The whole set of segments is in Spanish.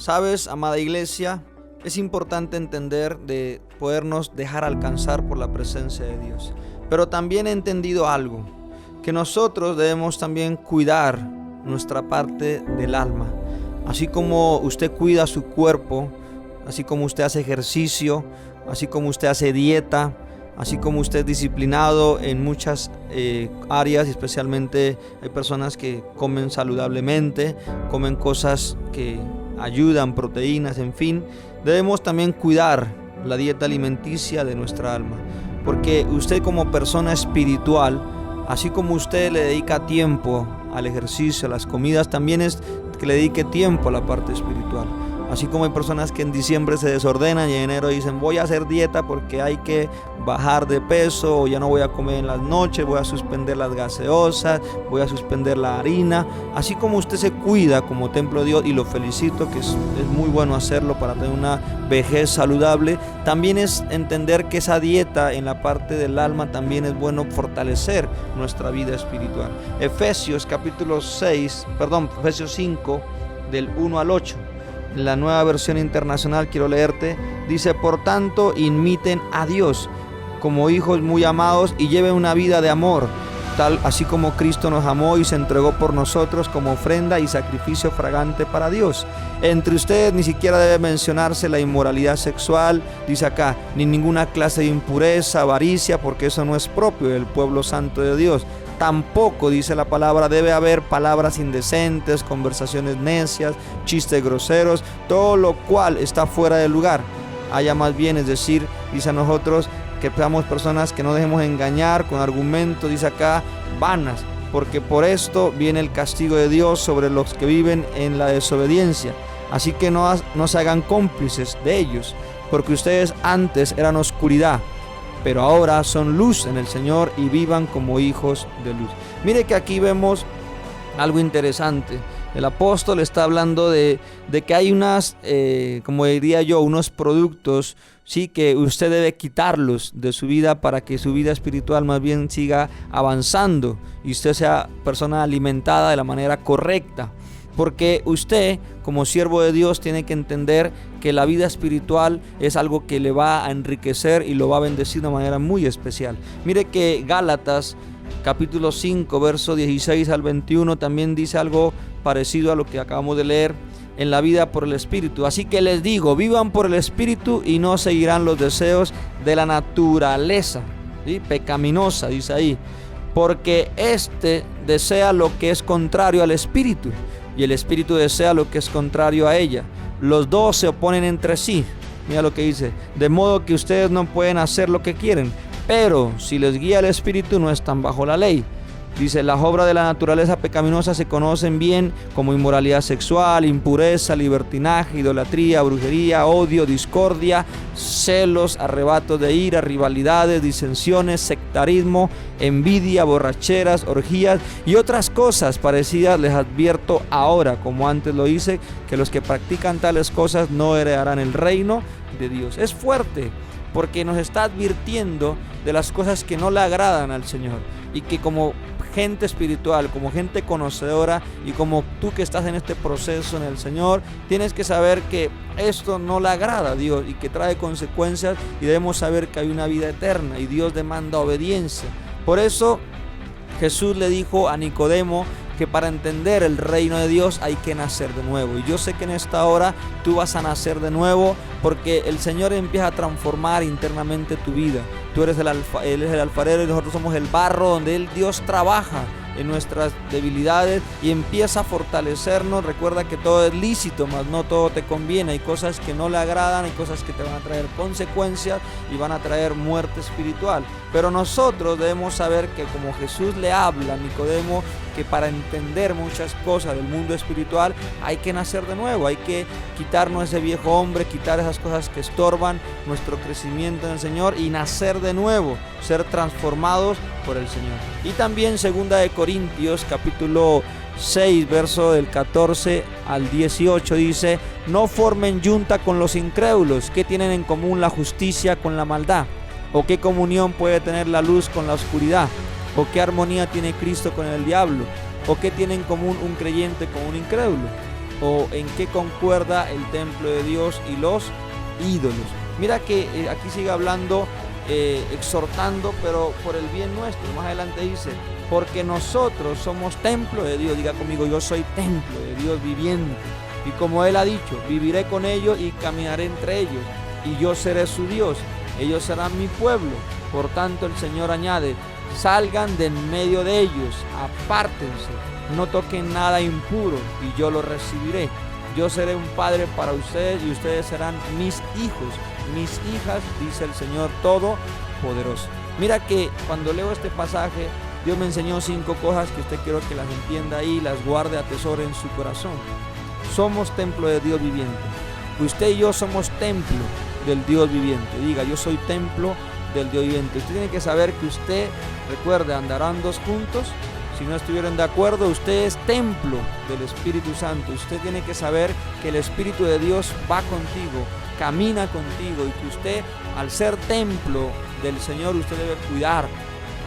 Sabes, amada iglesia, es importante entender de podernos dejar alcanzar por la presencia de Dios. Pero también he entendido algo, que nosotros debemos también cuidar nuestra parte del alma. Así como usted cuida su cuerpo, así como usted hace ejercicio, así como usted hace dieta, así como usted es disciplinado en muchas áreas, especialmente hay personas que comen saludablemente, comen cosas que ayudan, proteínas, en fin, debemos también cuidar la dieta alimenticia de nuestra alma, porque usted como persona espiritual, así como usted le dedica tiempo al ejercicio, a las comidas, también es que le dedique tiempo a la parte espiritual. Así como hay personas que en diciembre se desordenan y en enero dicen voy a hacer dieta porque hay que bajar de peso, o ya no voy a comer en las noches, voy a suspender las gaseosas, voy a suspender la harina. Así como usted se cuida como templo de Dios, y lo felicito, que es muy bueno hacerlo para tener una vejez saludable, también es entender que esa dieta en la parte del alma también es bueno fortalecer nuestra vida espiritual. Efesios 5 del 1 al 8. La Nueva Versión Internacional quiero leerte, dice: por tanto imiten a Dios como hijos muy amados y lleven una vida de amor, tal así como Cristo nos amó y se entregó por nosotros como ofrenda y sacrificio fragante para Dios. Entre ustedes ni siquiera debe mencionarse la inmoralidad sexual, dice acá, ni ninguna clase de impureza, avaricia, porque eso no es propio del pueblo santo de Dios. Tampoco, dice la palabra, debe haber palabras indecentes, conversaciones necias, chistes groseros, todo lo cual está fuera de lugar. Haya más bien, es decir, dice a nosotros que seamos personas que no dejemos engañar con argumentos, dice acá, vanas, porque por esto viene el castigo de Dios sobre los que viven en la desobediencia. Así que no se hagan cómplices de ellos, porque ustedes antes eran oscuridad, pero ahora son luz en el Señor y vivan como hijos de luz. Mire que aquí vemos algo interesante. El apóstol está hablando de que hay unas, como diría yo, unos productos, sí, que usted debe quitarlos de su vida para que su vida espiritual más bien siga avanzando y usted sea persona alimentada de la manera correcta. Porque usted, como siervo de Dios, tiene que entender que la vida espiritual es algo que le va a enriquecer y lo va a bendecir de una manera muy especial. Mire que Gálatas capítulo 5, verso 16 al 21 también dice algo parecido a lo que acabamos de leer en la vida por el Espíritu. Así que les digo, vivan por el Espíritu y no seguirán los deseos de la naturaleza, ¿sí?, pecaminosa, dice ahí, porque éste desea lo que es contrario al Espíritu y el Espíritu desea lo que es contrario a ella. Los dos se oponen entre sí. Mira lo que dice: de modo que ustedes no pueden hacer lo que quieren, pero si les guía el Espíritu no están bajo la ley. Dice: las obras de la naturaleza pecaminosa se conocen bien como inmoralidad sexual, impureza, libertinaje, idolatría, brujería, odio, discordia, celos, arrebatos de ira, rivalidades, disensiones, sectarismo, envidia, borracheras, orgías y otras cosas parecidas. Les advierto ahora, como antes lo hice, que los que practican tales cosas no heredarán el reino de Dios. Es fuerte, porque nos está advirtiendo de las cosas que no le agradan al Señor, y que como gente espiritual, como gente conocedora y como tú que estás en este proceso en el Señor, tienes que saber que esto no le agrada a Dios y que trae consecuencias, y debemos saber que hay una vida eterna y Dios demanda obediencia. Por eso Jesús le dijo a Nicodemo que para entender el reino de Dios hay que nacer de nuevo. Y yo sé que en esta hora tú vas a nacer de nuevo, porque el Señor empieza a transformar internamente tu vida. Tú eres Él es el alfarero y nosotros somos el barro donde Dios trabaja en nuestras debilidades y empieza a fortalecernos. Recuerda que todo es lícito, mas no todo te conviene. Hay cosas que no le agradan, hay cosas que te van a traer consecuencias y van a traer muerte espiritual. Pero nosotros debemos saber que, como Jesús le habla a Nicodemo, que para entender muchas cosas del mundo espiritual hay que nacer de nuevo, hay que quitarnos ese viejo hombre, quitar esas cosas que estorban nuestro crecimiento en el Señor y nacer de nuevo, ser transformados por el Señor. Y también 2 de Corintios capítulo 6, verso del 14 al 18 dice: no formen yunta con los incrédulos. ¿Qué tienen en común la justicia con la maldad? ¿O qué comunión puede tener la luz con la oscuridad? ¿O qué armonía tiene Cristo con el diablo? ¿O qué tiene en común un creyente con un incrédulo? o en qué concuerda el templo de Dios y los ídolos. Mira que aquí sigue hablando, exhortando, pero por el bien nuestro. Más adelante dice, porque nosotros somos templo de Dios. Diga conmigo, yo soy templo de Dios viviente. Y como Él ha dicho, viviré con ellos y caminaré entre ellos, y yo seré su Dios, ellos serán mi pueblo. Por tanto el Señor añade, salgan de en medio de ellos, apártense, no toquen nada impuro, y yo lo recibiré. Yo seré un padre para ustedes, y ustedes serán mis hijos, mis hijas, dice el Señor Todopoderoso. Mira que cuando leo este pasaje, Dios me enseñó 5 cosas que usted quiero que las entienda y las guarde, atesore en su corazón. Somos templo de Dios viviente. Usted y yo somos templo del Dios viviente. Diga, yo soy templo del Dios viviente. Usted tiene que saber que usted, recuerde, andarán dos juntos. Si no estuvieran de acuerdo, usted es templo del Espíritu Santo. Usted tiene que saber que el Espíritu de Dios va contigo, camina contigo, y que usted, al ser templo del Señor, usted debe cuidar.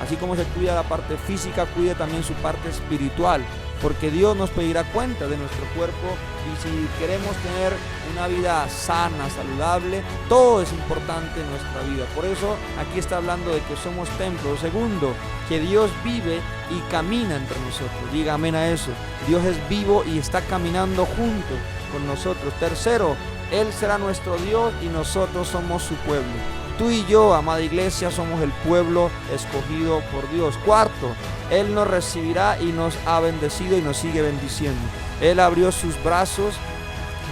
Así como se cuida la parte física, cuide también su parte espiritual, porque Dios nos pedirá cuenta de nuestro cuerpo, y si queremos tener una vida sana, saludable, todo es importante en nuestra vida. Por eso aquí está hablando de que somos templo. Segundo, que Dios vive y camina entre nosotros. Diga amén a eso. Dios es vivo y está caminando junto con nosotros. Tercero, Él será nuestro Dios y nosotros somos su pueblo. Tú y yo, amada iglesia, somos el pueblo escogido por Dios. Cuarto, Él nos recibirá y nos ha bendecido y nos sigue bendiciendo. Él abrió sus brazos,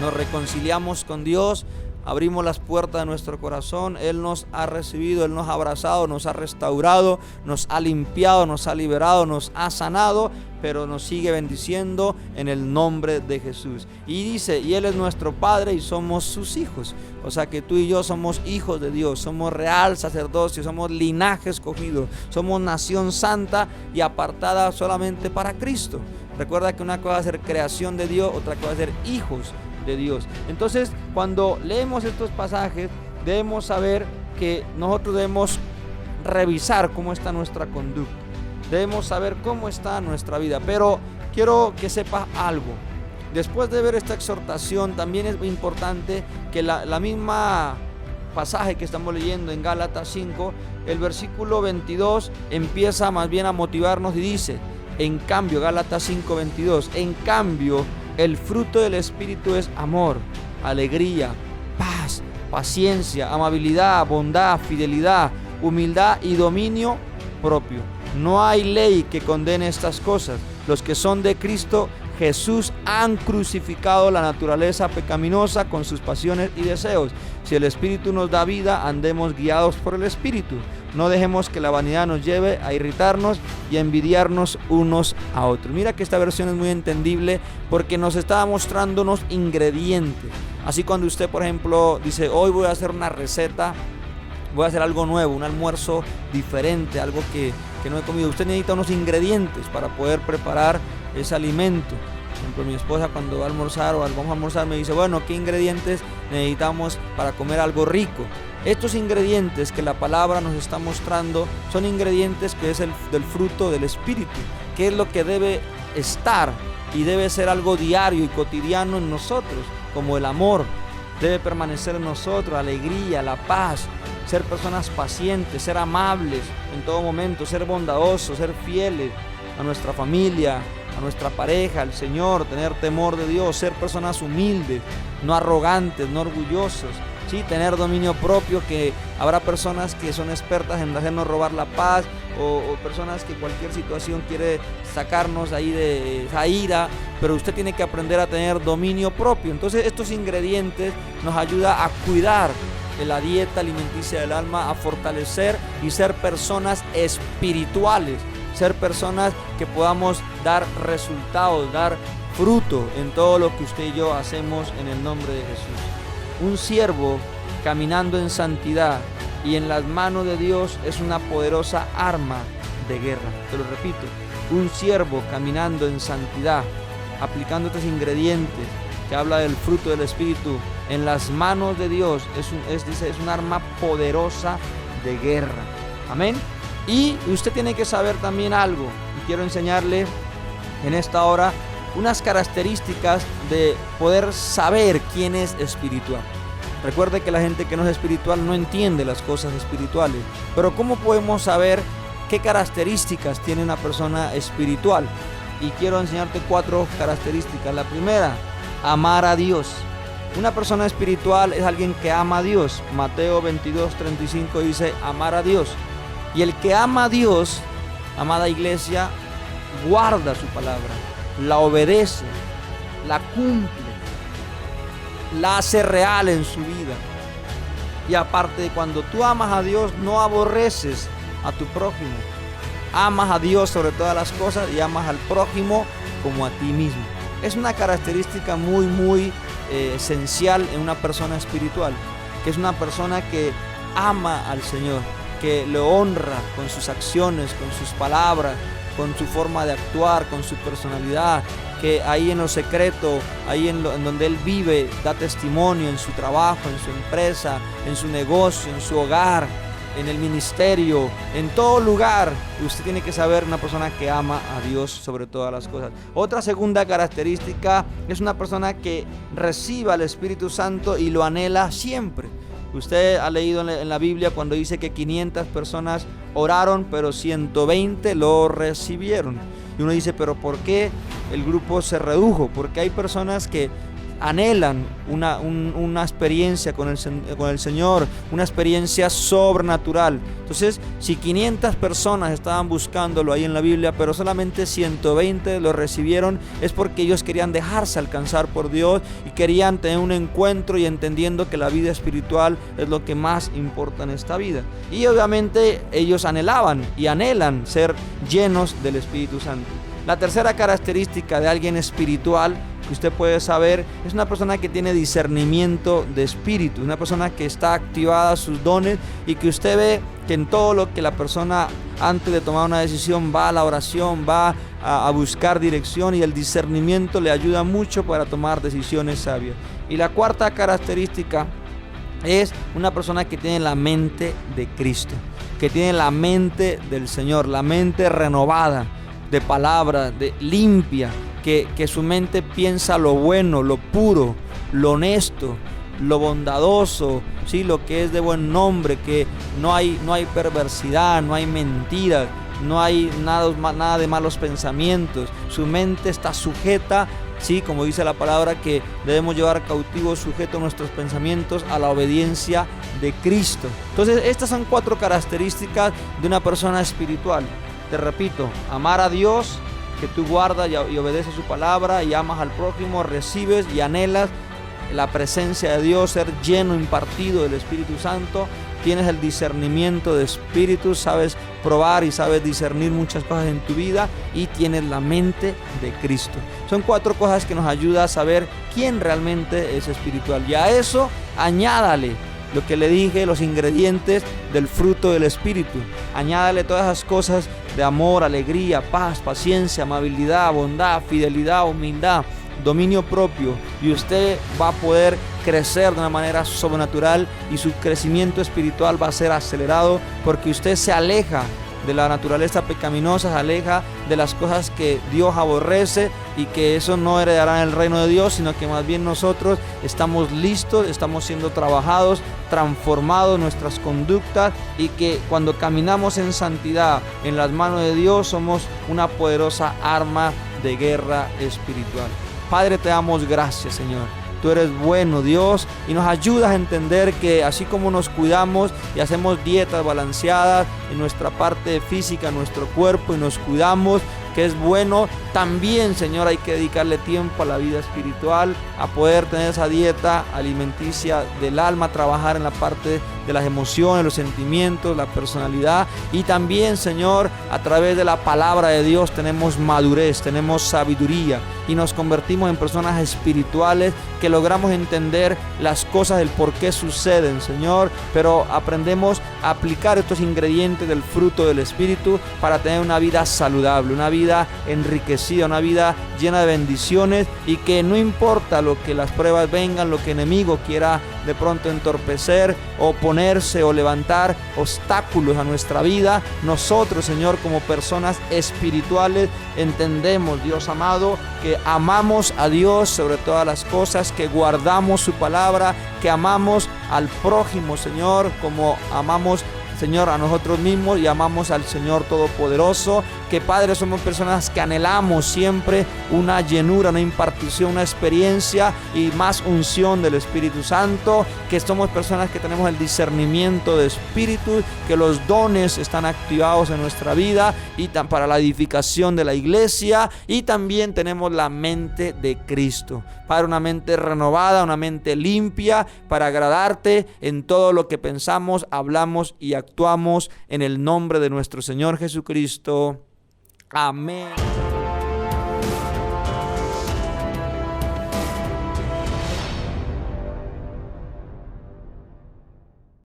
nos reconciliamos con Dios, abrimos las puertas de nuestro corazón. Él nos ha recibido, Él nos ha abrazado, nos ha restaurado, nos ha limpiado, nos ha liberado, nos ha sanado, pero nos sigue bendiciendo en el nombre de Jesús. Y dice, y Él es nuestro Padre y somos sus hijos. O sea que tú y yo somos hijos de Dios, somos real sacerdocio, somos linaje escogido, somos nación santa y apartada solamente para Cristo. Recuerda que una cosa es ser creación de Dios, otra cosa es ser hijos de Dios. Entonces, cuando leemos estos pasajes, debemos saber que nosotros debemos revisar cómo está nuestra conducta. Debemos saber cómo está nuestra vida. Pero quiero que sepas algo. Después de ver esta exhortación, también es muy importante que la misma pasaje que estamos leyendo en Gálatas 5, el versículo 22 empieza más bien a motivarnos y dice, en cambio, Gálatas 5:22, en cambio, el fruto del Espíritu es amor, alegría, paz, paciencia, amabilidad, bondad, fidelidad, humildad y dominio propio. No hay ley que condene estas cosas. Los que son de Cristo Jesús han crucificado la naturaleza pecaminosa con sus pasiones y deseos. Si el Espíritu nos da vida, andemos guiados por el Espíritu. No dejemos que la vanidad nos lleve a irritarnos y a envidiarnos unos a otros. Mira que esta versión es muy entendible porque nos está mostrando unos ingredientes. Así cuando usted, por ejemplo, dice, hoy voy a hacer una receta, voy a hacer algo nuevo, un almuerzo diferente, algo que no he comido. Usted necesita unos ingredientes para poder preparar ese alimento. Por ejemplo, mi esposa cuando va a almorzar o vamos a almorzar me dice, bueno, ¿qué ingredientes necesitamos para comer algo rico? Estos ingredientes que la palabra nos está mostrando son ingredientes que es del fruto del Espíritu, que es lo que debe estar y debe ser algo diario y cotidiano en nosotros, como el amor. Debe permanecer en nosotros, la alegría, la paz, ser personas pacientes, ser amables en todo momento, ser bondadosos, ser fieles a nuestra familia, a nuestra pareja, al Señor, tener temor de Dios, ser personas humildes, no arrogantes, no orgullosos, sí, tener dominio propio, que habrá personas que son expertas en hacernos robar la paz o personas que cualquier situación quiere sacarnos ahí de esa ira, pero usted tiene que aprender a tener dominio propio. Entonces estos ingredientes nos ayudan a cuidar de la dieta alimenticia del alma, a fortalecer y ser personas espirituales, ser personas que podamos dar resultados, dar fruto en todo lo que usted y yo hacemos en el nombre de Jesús. Un siervo caminando en santidad y en las manos de Dios es una poderosa arma de guerra. Te lo repito, un siervo caminando en santidad, aplicando estos ingredientes que habla del fruto del Espíritu en las manos de Dios, es un arma poderosa de guerra. Amén. Y usted tiene que saber también algo, y quiero enseñarle en esta hora unas características de poder saber quién es espiritual. Recuerde que la gente que no es espiritual no entiende las cosas espirituales, pero ¿cómo podemos saber qué características tiene una persona espiritual? Y quiero enseñarte 4 características. La primera, amar a Dios. Una persona espiritual es alguien que ama a Dios. Mateo 22:35 dice amar a Dios. Y el que ama a Dios, amada iglesia, guarda su palabra, la obedece, la cumple, la hace real en su vida. Y aparte, cuando tú amas a Dios, no aborreces a tu prójimo. Amas a Dios sobre todas las cosas y amas al prójimo como a ti mismo. Es una característica muy esencial en una persona espiritual, que es una persona que ama al Señor, que le honra con sus acciones, con sus palabras, con su forma de actuar, con su personalidad, que ahí en lo secreto, ahí en donde él vive, da testimonio en su trabajo, en su empresa, en su negocio, en su hogar, en el ministerio, en todo lugar. Usted tiene que saber una persona que ama a Dios sobre todas las cosas. Otra segunda característica es una persona que recibe al Espíritu Santo y lo anhela siempre. Usted ha leído en la Biblia cuando dice que 500 personas oraron, pero 120 lo recibieron. Y uno dice, pero ¿por qué el grupo se redujo? Porque hay personas que anhelan una experiencia con el Señor, una experiencia sobrenatural. Entonces, si 500 personas estaban buscándolo ahí en la Biblia, pero solamente 120 lo recibieron, es porque ellos querían dejarse alcanzar por Dios y querían tener un encuentro y entendiendo que la vida espiritual es lo que más importa en esta vida. Y obviamente ellos anhelaban y anhelan ser llenos del Espíritu Santo. La tercera característica de alguien espiritual que usted puede saber es una persona que tiene discernimiento de espíritu, una persona que está activada sus dones y que usted ve que en todo lo que la persona antes de tomar una decisión va a la oración, va a buscar dirección, y el discernimiento le ayuda mucho para tomar decisiones sabias. Y la cuarta característica es una persona que tiene la mente de Cristo, que tiene la mente del Señor, la mente renovada de palabra, limpia, que su mente piensa lo bueno, lo puro, lo honesto, lo bondadoso, ¿sí? Lo que es de buen nombre, que no hay perversidad, no hay mentiras, no hay nada de malos pensamientos. Su mente está sujeta, ¿sí? Como dice la palabra, que debemos llevar cautivos sujetos nuestros pensamientos a la obediencia de Cristo. Entonces, estas son 4 características de una persona espiritual. Te repito, amar a Dios, que tú guardas y obedeces su palabra, y amas al prójimo, recibes y anhelas la presencia de Dios, ser lleno, impartido del Espíritu Santo, tienes el discernimiento de espíritu, sabes probar y sabes discernir muchas cosas en tu vida, y tienes la mente de Cristo. Son 4 cosas que nos ayudan a saber quién realmente es espiritual, y a eso añádale lo que le dije, los ingredientes del fruto del Espíritu. Añádale todas esas cosas de amor, alegría, paz, paciencia, amabilidad, bondad, fidelidad, humildad, dominio propio, y usted va a poder crecer de una manera sobrenatural, y su crecimiento espiritual va a ser acelerado porque usted se aleja de la naturaleza pecaminosa, se aleja de las cosas que Dios aborrece, y que eso no heredará en el reino de Dios, sino que más bien nosotros estamos listos, estamos siendo trabajados, transformados nuestras conductas, y que cuando caminamos en santidad en las manos de Dios somos una poderosa arma de guerra espiritual. Padre, te damos gracias, Señor. Tú eres bueno, Dios, y nos ayudas a entender que así como nos cuidamos y hacemos dietas balanceadas en nuestra parte física, en nuestro cuerpo, y nos cuidamos, que es bueno, también, Señor, hay que dedicarle tiempo a la vida espiritual, a poder tener esa dieta alimenticia del alma, trabajar en la parte de las emociones, los sentimientos, la personalidad, y también, Señor, a través de la palabra de Dios tenemos madurez, tenemos sabiduría, y nos convertimos en personas espirituales que logramos entender las cosas, el por qué suceden, Señor, pero aprendemos a aplicar estos ingredientes del fruto del Espíritu para tener una vida saludable, una vida vida enriquecida, una vida llena de bendiciones, y que no importa lo que las pruebas vengan, lo que el enemigo quiera de pronto entorpecer, oponerse o levantar obstáculos a nuestra vida, nosotros, Señor, como personas espirituales, entendemos, Dios amado, que amamos a Dios sobre todas las cosas, que guardamos su palabra, que amamos al prójimo, Señor, como amamos, Señor, a nosotros mismos, y amamos al Señor Todopoderoso, que Padre, somos personas que anhelamos siempre una llenura, una impartición, una experiencia y más unción del Espíritu Santo, que somos personas que tenemos el discernimiento de espíritu, que los dones están activados en nuestra vida y para la edificación de la iglesia, y también tenemos la mente de Cristo. Padre, una mente renovada, una mente limpia para agradarte en todo lo que pensamos, hablamos y actuamos, en el nombre de nuestro Señor Jesucristo. Amén.